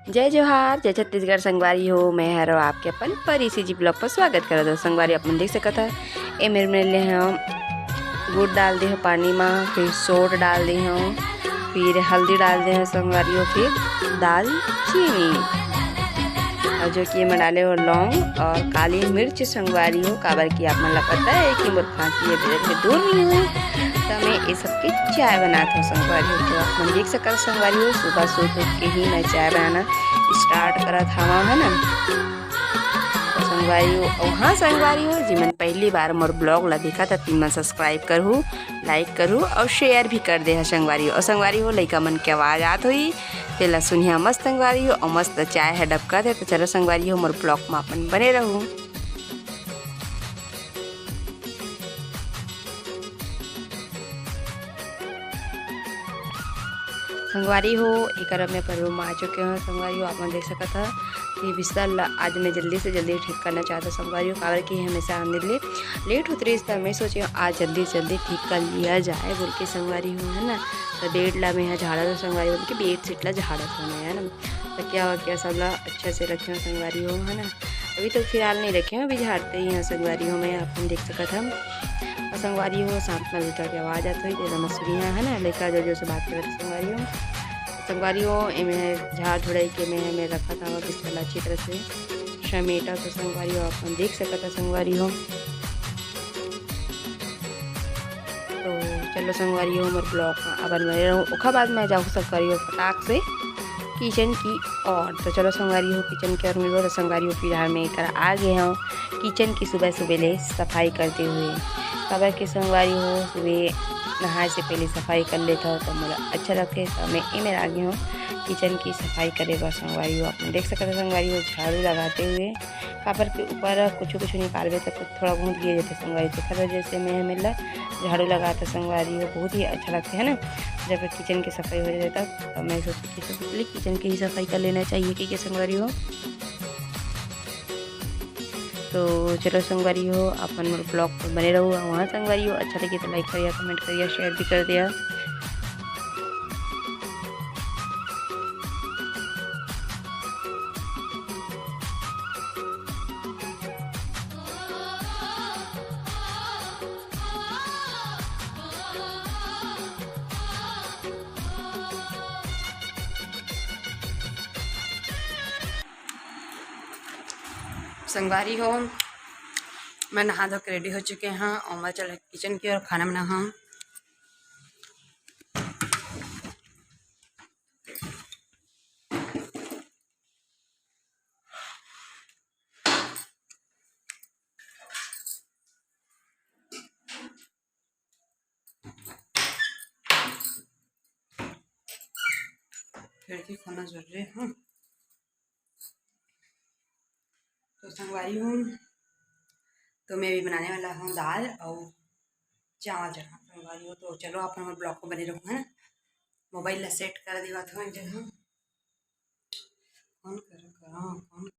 जय जोहार जय छत्तीसगढ़ संगवारी हो। मैं हरो आपके अपन परी सी जी ब्लॉग पर स्वागत कर दो। संगवारी अपन देख सकता है ए मेरे ले हम गुड़ डाल दे हो पानी में, फिर सोट डाल दे हो, फिर हल्दी डाल दे हो संगवारी हो, फिर दाल चीनी और जो कि मैं डाले हो लौंग और काली मिर्च संगवारी हो। काबर की आप मन पता है कि मोर खांसी में दूर नहीं हुई तो मैं ये सबकी चाय बनाता हूँ संगवारी हो। तो आप मन देख सकते संगवारी हो सुबह सुबह के ही मैं चाय बनाना स्टार्ट करा था है ना। तो संगवारी हो और हाँ संगवारी हो जी मन पहली बार मोर ब्लॉग ला देखा था तीन मन सब्सक्राइब करूँ, लाइक करूँ और शेयर भी कर दे है संगवारी हो। और संगवारी हो लइका मन के आवाज़ आत हुई तेला सुनिया मस्त संगवारी हो और मस्त चाय है डबका थे। तो चलो संगवारी हो मोर ब्लॉग में अपन बने रहूँ। संगवारी हो एक में पर में आ चुके हैं संगवारी हो। आप देख सकता था कि बिस्तर आज मैं जल्दी से जल्दी ठीक करना चाहता संगवारी हो। काबर की हमेशा आने लेट होती रही तो मैं सोची आज जल्दी से जल्दी ठीक कर लिया जाए बोल के संगवारी हो है ना। तो बेड ला मैं यहाँ झाड़ा था संगवारी बोल के बेड सीट ला झाड़ा था मैं है ना। तो क्या सब ला अच्छे से रखे हो संगवारी हो है ना। अभी तो फिलहाल नहीं रखे हैं, अभी झाड़ते ही हैं संगवारी हो। मैं आप देख सकता था और संगवारी हो साथ में लड़का की आवाज़ आती हुई तेरा मसूरिया है ना लड़का जो से बात करते संगवारी हो। संगवारी हो मैं झाड़ झुड़ाई के मैं रखा था वह बिस्तर अच्छी तरह से समेटा। तो संगवारी हो अपन देख सकता था संगवारी हो। तो चलो संगवारी हो मोर ब्लॉग अब बने रहूँ ओखा बाद मैं जाऊँ संगवारी हो फटाक से किचन की और। तो चलो संगवारी हो किचन की ओर मिलो। तो संगवारी हो फिलहाल मैं कर आ गए हूँ किचन की सुबह सुबह ले सफाई करते हुए। खबर की संगवारी हो सुबह नहाए से पहले सफाई कर लेता हूँ तो मुझे अच्छा लगता है। तो मैं इमें आ गई हूँ किचन की सफाई करे बस संगवारी हो। आपने देख सकते संगवारी हो झाड़ू लगाते हुए कापर के ऊपर कुछ निकाल तो कुछ थोड़ा बहुत गिर जाता संगवारी से। खबर जैसे मैं मिला झाड़ू लगाता संगवारी हो बहुत ही अच्छा लगता है ना जब किचन की सफाई हो जाता। तो मैं सोची कि सबसे पहले किचन की ही सफाई कर लेना चाहिए कि संगवारी हो। तो चलो संगवारी हो अपन मोर ब्लॉग पर बने रहो। वहाँ संगवारी हो अच्छा लगे तो लाइक करिए, कमेंट करिए, शेयर भी कर दिया। संगवारी हो मैं नहा धो के रेडी हो चुके हैं और मैं चल किचन की ओर खाना बना हूँ। खिड़की खोलना जरूरी है। तो संगवारी हूँ तो मैं भी बनाने वाला हूँ दाल और चावल चढ़ा संगवारी हो। तो चलो आप हमारे ब्लॉग को बने रहो है। मोबाइल ला सेट कर दिया था एक जगह कौन कौन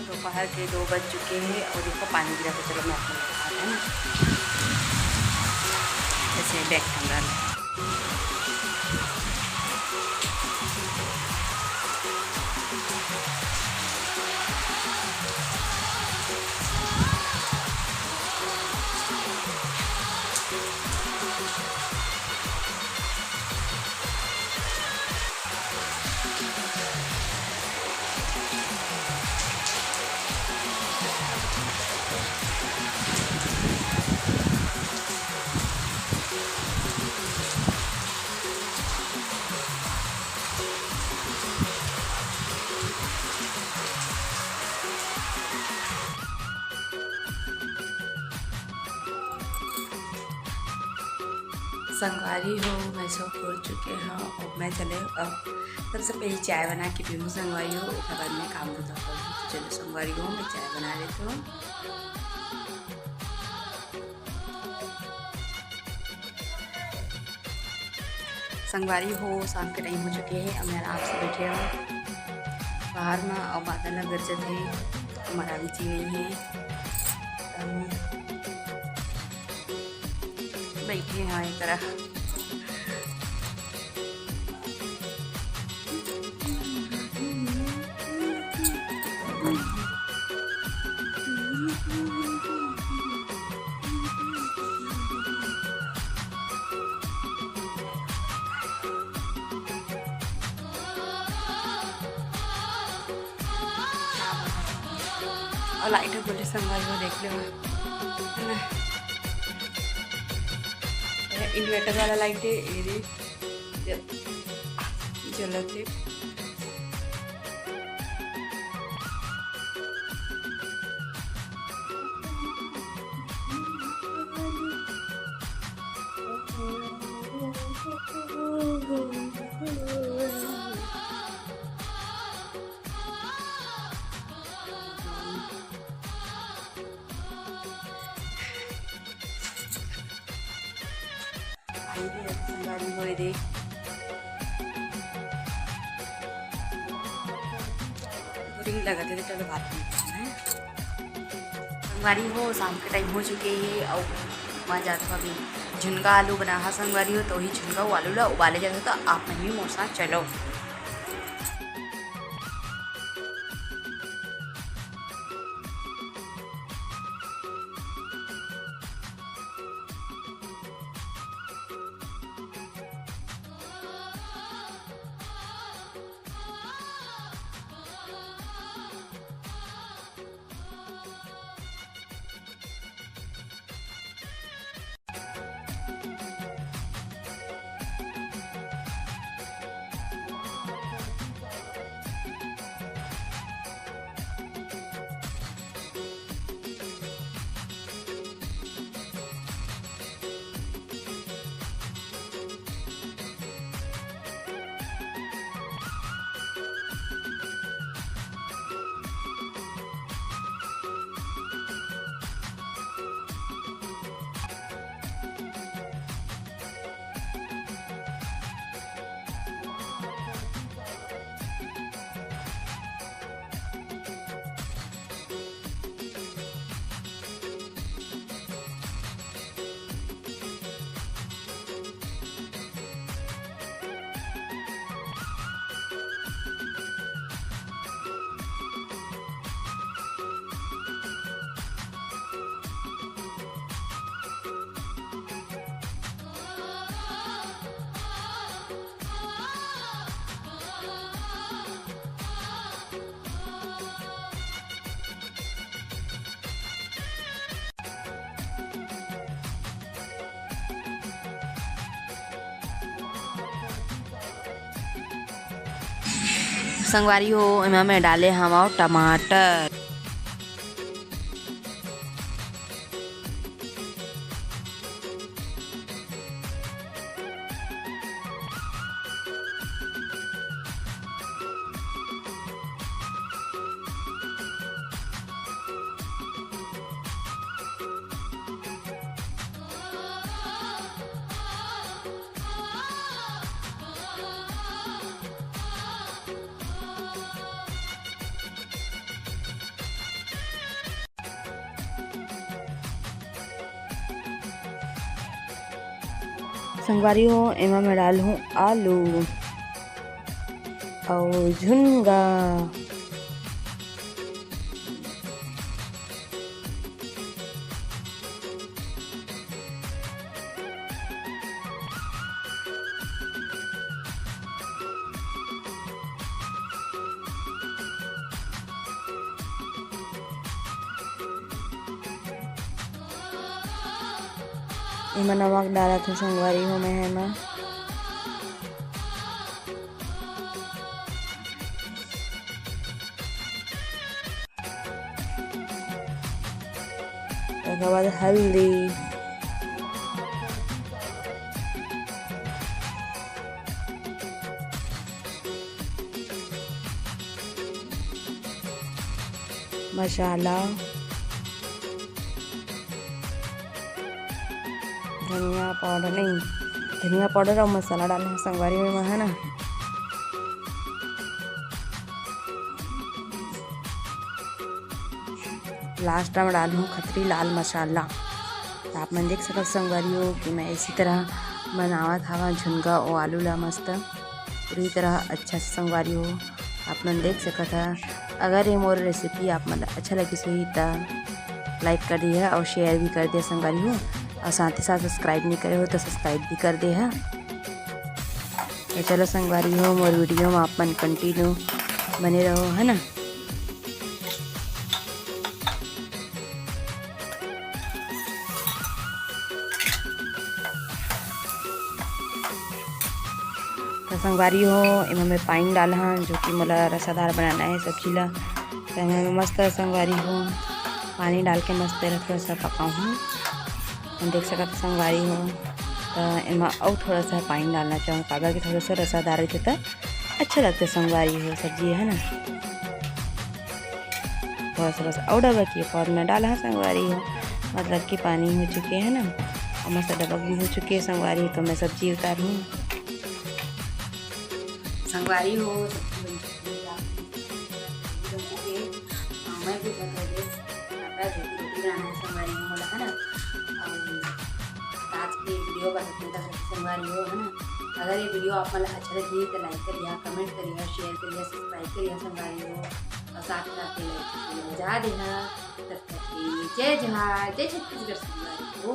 दोपहर के 2 बज चुके हैं और देखो पानी गिरा। तो चलो मैं आपको दिखाता है ना ऐसे बैग ठंडा संगवारी हो, मैं सब उठ चुके हैं और मैं चले अब सबसे पहले चाय बना के पीऊँ संगवारी हो, उसके बाद में काम होता करूँ। तो चलो संगवारी हो, मैं चाय बना लेती हूँ। संगवारी हो, शाम के टाइम हो चुके हैं, अब मैं आराम से बैठे हूँ बाहर में और बादल गरजत है, हमारा भी ची गई है, बैठे हैं एक तरह। और लाइट बोले संगवारी हो देख लो है ना, इन्वर्टर वाला लाइट है ये जलते। संगवारी हो दे बोरिंग लगा थे, चलो बात नहीं है। संगवारी हो, शाम के टाइम हो चुके हैं और वहाँ जाता अभी झुनगा आलू बना है संगवारी हो, तो ही झुनगा आलू ला उबाले जाते, तो आप नहीं मोर साथ चलो। संगवारी हो, इमा में डाले हम और टमाटर, संगवारी हो, इमा में डाल हूँ आलू और झुनगा, इमा नमक डाला था संगवारी हो मैं है ना, उसके बाद हल्दी, मसाला, धनिया पाउडर नहीं, धनिया पाउडर और मसाला डाले हैं संगवारी में है ना। लास्ट में डालूँ खतरी लाल मसाला। तो आप मन देख सकत संगवारी हो कि मैं इसी तरह बनावत हवा झुनगा और आलू ला मस्त पूरी तरह अच्छा से संगवारी हो आप मन देख सकत है। अगर ये मोर रेसिपी आप मन अच्छा लगी सही तो लाइक कर दिए और शेयर भी कर दिए संगवारी हो, और साथ ही साथ सब्सक्राइब नहीं करे हो तो सब्सक्राइब भी कर दे है। तो चलो संगवारी हो मोर वीडियो में आप मन कंटिन्यू बने रहो है ना। तो संगवारी हो इमें मैं पानी डाला हाँ जो कि मोला रसादार बनाना है सब्जी ला। तो मैं मस्त संगवारी हो पानी डाल के मस्त थोड़ा सा पकाऊँ हम देख सकते संगवारी हो। तो इमा और थोड़ा सा पानी डालना चाहूँ कागर के थोड़ा सा रसादार रहते तो अच्छा लगता संगवारी हो सब्जी है ना। थोड़ा सा बस और डबक की और मैं डाला है संगवारी हो, मतलब कि पानी हो चुके हैं ना और मस्त डबक भी हो चुके हैं संगवारी। तो मैं सब्जी उतारूँ संगवारी हो मैं भी रोटी बनाना है संगवारी हो बोला है ना। आज की वीडियो बनाने का संगवारी हो है ना। अगर ये वीडियो आप मतलब अच्छा लगी तो लाइक करिए, कमेंट करिए, शेयर करिए, सब्सक्राइब करिए संगवारी हो और साथ साथ जा देना। तब तक जय जवाहर जय छत्तीसगढ़ संगवारी हो।